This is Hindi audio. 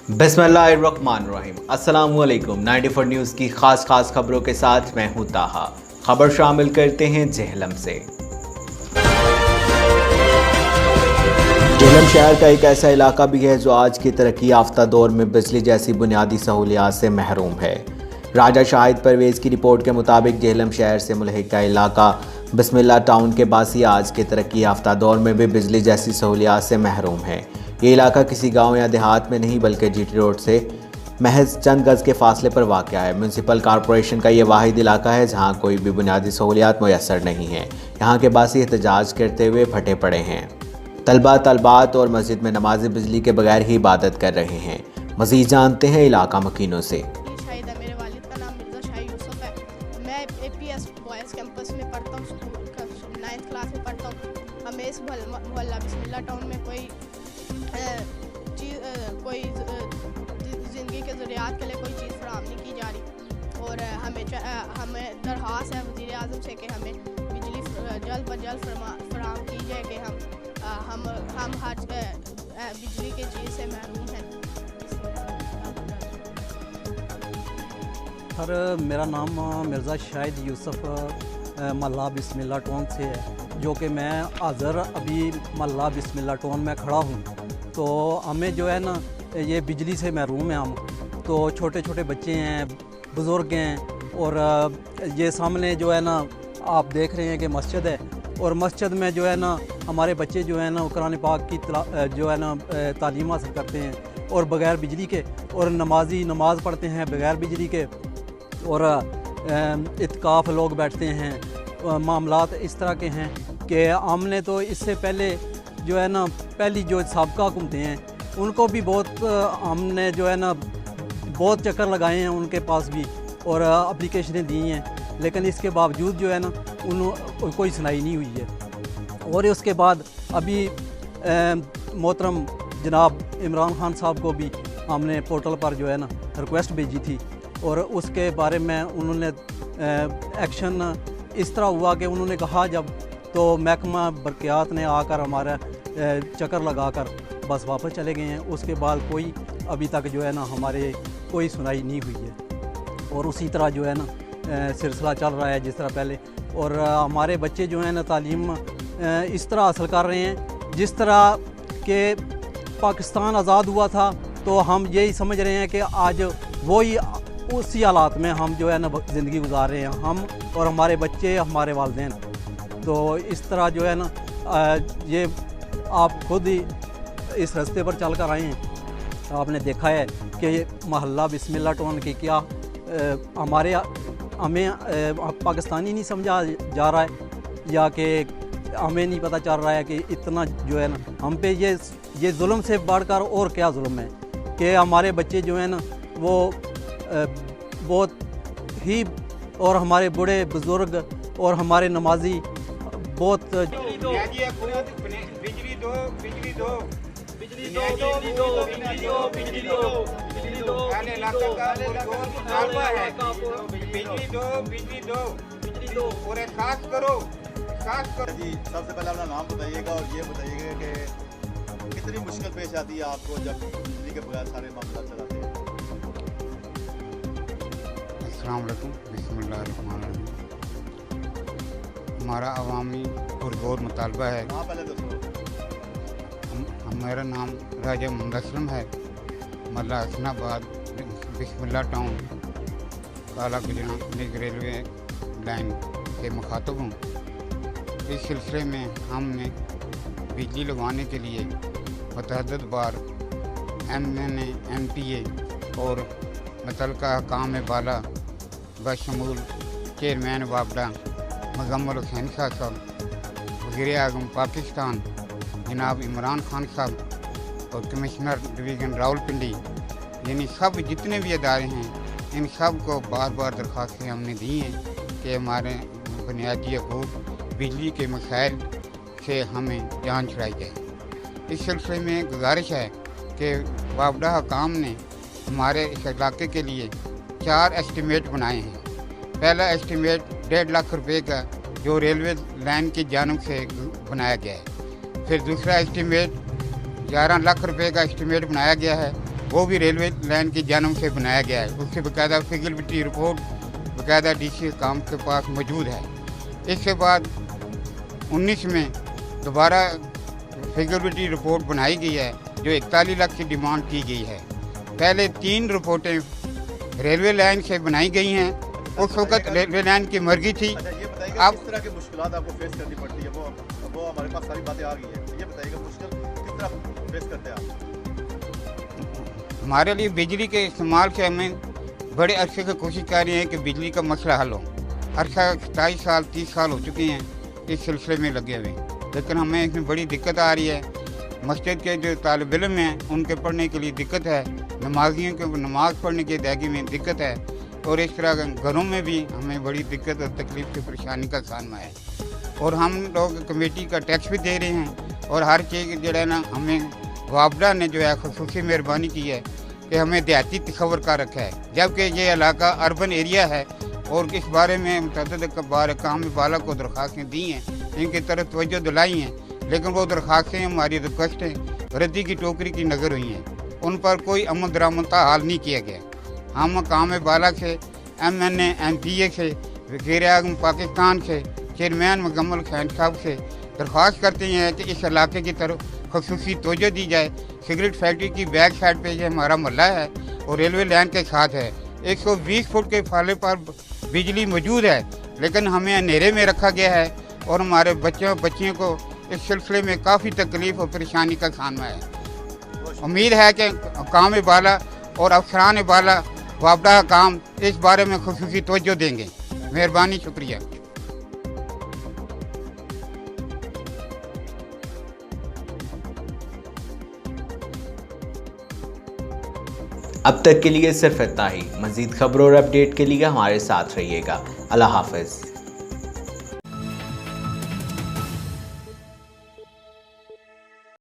बिस्मिल्लाहिर्रहमानिर्रहीम। अस्सलामुअलैकुम। 94 न्यूज़ की खास खबरों के साथ मैं हूं ताहा। खबर शामिल करते हैं जेहलम से। जेहलम शहर का एक ऐसा इलाका भी है जो आज की तरक्की याफ्ता दौर में बिजली जैसी बुनियादी सहूलियात से महरूम है। राजा शाहिद परवेज़ की रिपोर्ट के मुताबिक जेहलम शहर से मुल्हिका इलाका बिस्मिल्लाह टाउन के बासी आज के तरक्की याफ्ता दौर में भी बिजली जैसी सहूलियात से महरूम है। ये इलाका किसी गांव या देहात में नहीं बल्कि जीटी रोड से महज चंद गज़ के फासले पर वाक़ है। म्यूनसिपल कॉरपोरेशन का ये वाहिद इलाका है जहां कोई भी बुनियादी सहूलियात मुयस्सर नहीं है। यहाँ के बासी एहतजाज करते हुए फटे पड़े हैं। तलबात और मस्जिद में नमाज़ें बिजली के बगैर ही इबादत कर रहे हैं। मज़ीद जानते हैं इलाका मकीनों से। मेरे वालिद का नाम मिर्ज़ा शाहिद यूसुफ है। मैं APS बॉयज़ कैंपस में पढ़ता हूँ, 9th क्लास में पढ़ता हूँ। हमें इस मोहल्ला बिस्मिल्लाह टाउन में कोई ज़िंदगी के ज़रूरियात के लिए कोई चीज़ फराहम नहीं की जा रही और हमें दरख्वास्त है वज़ीर आज़म से कि हमें बिजली जल्द ब जल्द फराहम की जाए कि हम हर बिजली की चीज़ से महरूम हैं। सर, मेरा नाम मिर्ज़ा शाहिद यूसुफ मोहल्ला बिस्मिल्लाह टाउन से है, जो कि मैं हाज़र अभी मोहल्ला बिस्मिल्लाह टाउन में खड़ा हूँ। तो हमें जो है ना ये बिजली से महरूम है हम। तो छोटे छोटे बच्चे हैं, बुज़ुर्ग हैं और ये सामने जो है ना आप देख रहे हैं कि मस्जिद है और मस्जिद में जो है ना हमारे बच्चे जो है ना कुरान पाक की जो है ना तालीम हासिल करते हैं और बग़ैर बिजली के, और नमाजी नमाज़ पढ़ते हैं बग़ैर बिजली के, और इत्काफ़ लोग बैठते हैं। मामलात इस तरह के हैं कि हमने तो इससे पहले जो है ना पहली जो साबका हुकूमतें हैं उनको भी बहुत हमने जो है ना बहुत चक्कर लगाए हैं उनके पास भी और एप्लीकेशनें दी हैं, लेकिन इसके बावजूद जो है ना कोई सुनाई नहीं हुई है। और उसके बाद अभी मोहतरम जनाब इमरान खान साहब को भी हमने पोर्टल पर जो है ना रिक्वेस्ट भेजी थी और उसके बारे में उन्होंने एक्शन इस तरह हुआ कि उन्होंने कहा जब तो महकमा बरक़ियात ने आकर हमारा चक्कर लगाकर बस वापस चले गए हैं। उसके बाद कोई अभी तक जो है ना हमारे कोई सुनाई नहीं हुई है और उसी तरह जो है ना सिलसिला चल रहा है जिस तरह पहले। और हमारे बच्चे जो हैं ना तालीम इस तरह हासिल कर रहे हैं जिस तरह के पाकिस्तान आज़ाद हुआ था, तो हम यही समझ रहे हैं कि आज वही उसी हालात में हम जो है ना ज़िंदगी गुजार रहे हैं, हम और हमारे बच्चे, हमारे वालिदैन। तो इस तरह जो है ना ये आप खुद ही इस रास्ते पर चल कर आए हैं, आपने देखा है कि मोहल्ला बिस्मिल्लाह टाउन की क्या हमें पाकिस्तानी नहीं समझा जा रहा है या कि हमें नहीं पता चल रहा है कि इतना जो है ना हम पे ये जुल्म से बढ़कर और क्या जुल्म है कि हमारे बच्चे जो हैं ना वो बहुत ही, और हमारे बूढ़े बुज़ुर्ग और हमारे नमाजी बहुत जी। सबसे पहले अपना नाम बताइएगा और ये बताइएगा कि कितनी मुश्किल पेश आती है आपको जब बिजली के बगैर सारे मामला चलाते हैं। अस्सलाम वालेकुम, बिस्मिल्लाहिर्रहमानिर्रहीम। हमारा अवामी पुरजोर मुतालबा है। पहले दोस्तों मेरा नाम राजा मोहम्मद असलम है, मल्ला हसनाबाद बिस्मिल्लाह टाउन काला गुजरा निग रेलवे लाइन से मुखातब हूँ। इस सिलसिले में हमने बिजली लगवाने के लिए मुतअद्दिद बार MNA MPA और मुतल्लिका हकाम बाला बशमूल चेयरमैन वापडा मुज़म्मिल हुसैन साहब, वज़ीर आज़म पाकिस्तान जनाब इमरान खान साहब और कमिश्नर डिवीज़न रावलपिंडी, यानी सब जितने भी अदारे हैं इन सब को बार बार दरख्वास्तें हमने दी हैं कि हमारे बुनियादी हकूक़ बिजली के मसाइल से हमें जान छुड़ाई जाए। इस सिलसिले में गुजारिश है कि वापडा हकाम ने हमारे इस इलाके के लिए 4 एस्टीमेट बनाए हैं। पहला एस्टीमेट 1.5 लाख रुपए का जो रेलवे लाइन की जानिब से बनाया गया है। फिर दूसरा एस्टीमेट 11 लाख रुपए का एस्टीमेट बनाया गया है वो भी रेलवे लाइन की जानब से बनाया गया है। उससे बाकायदा फिजिबिलिटी रिपोर्ट बाकायदा डीसी काम के पास मौजूद है। इसके बाद 19 में दोबारा फिजिबिलिटी रिपोर्ट बनाई गई है जो 41 लाख की डिमांड की गई है। पहले 3 रिपोर्टें रेलवे लाइन से बनाई गई हैं, उस वक्त रेलवे लाइन की मर्जी थी। अच्छा ये बताइए आप- किस तरह की मुश्किलात आपको फेस करनी पड़ती है, वो हमारे पास सारी बातें आ गई है। ये बताइएगा मुश्किल किस तरह फेस करते हैं आप? हमारे लिए बिजली के इस्तेमाल से हमें बड़े अरसे से कोशिश कर रहे हैं कि बिजली का मसला हल हो। अरसा 27 साल 30 साल हो चुके हैं इस सिलसिले में लगे हुए, लेकिन हमें इसमें बड़ी दिक्कत आ रही है। मस्जिद के जो तालिब इल्म हैं उनके पढ़ने के लिए दिक्कत है, नमाजियों के नमाज़ पढ़ने की अदायगी में दिक्कत है, और इस तरह घरों में भी हमें बड़ी दिक्कत और तकलीफ की परेशानी का सामना है। और हम लोग कमेटी का टैक्स भी दे रहे हैं, और हर चीज़ जो है ना हमें वापडा ने जो है खुसूसी मेहरबानी की है कि हमें देहाती तस्वर का रखा है, जबकि ये इलाका अर्बन एरिया है। और इस बारे में मुतअद्दिद बार काम बाला को दरख्वास्तें दी हैं, इनकी तरफ तवज्जो दिलाई हैं, लेकिन वो दरख्वास्तें हमारी रिक्वेस्टें रद्दी की टोकरी की नज़र हुई हैं। उन पर कोई अमल दरामद का हाल नहीं किया गया। हम काम बाला से MNA MPA से वज़ीर आज़म पाकिस्तान से चेयरमैन मुकम्मल खैन साहब से दरख्वास्त करते हैं कि इस इलाके की तरफ खसूसी तवज्जो दी जाए। सिगरेट फैक्ट्री की बैक साइड पे ये हमारा मोहल्ला है और रेलवे लाइन के साथ है। 120 फुट के फाले पर बिजली मौजूद है, लेकिन हमें अंधेरे में रखा गया है और हमारे बच्चियों को इस सिलसिले में काफ़ी तकलीफ और परेशानी का सामना है। उम्मीद है कि काम बाला और अफसरान बाला वापडा काम इस बारे में खसूसी तवज्जो देंगे। मेहरबानी, शुक्रिया। अब तक के लिए सिर्फ इतना ही। मज़ीद खबरों और अपडेट के लिए हमारे साथ रहिएगा। अल्लाह हाफ़िज़।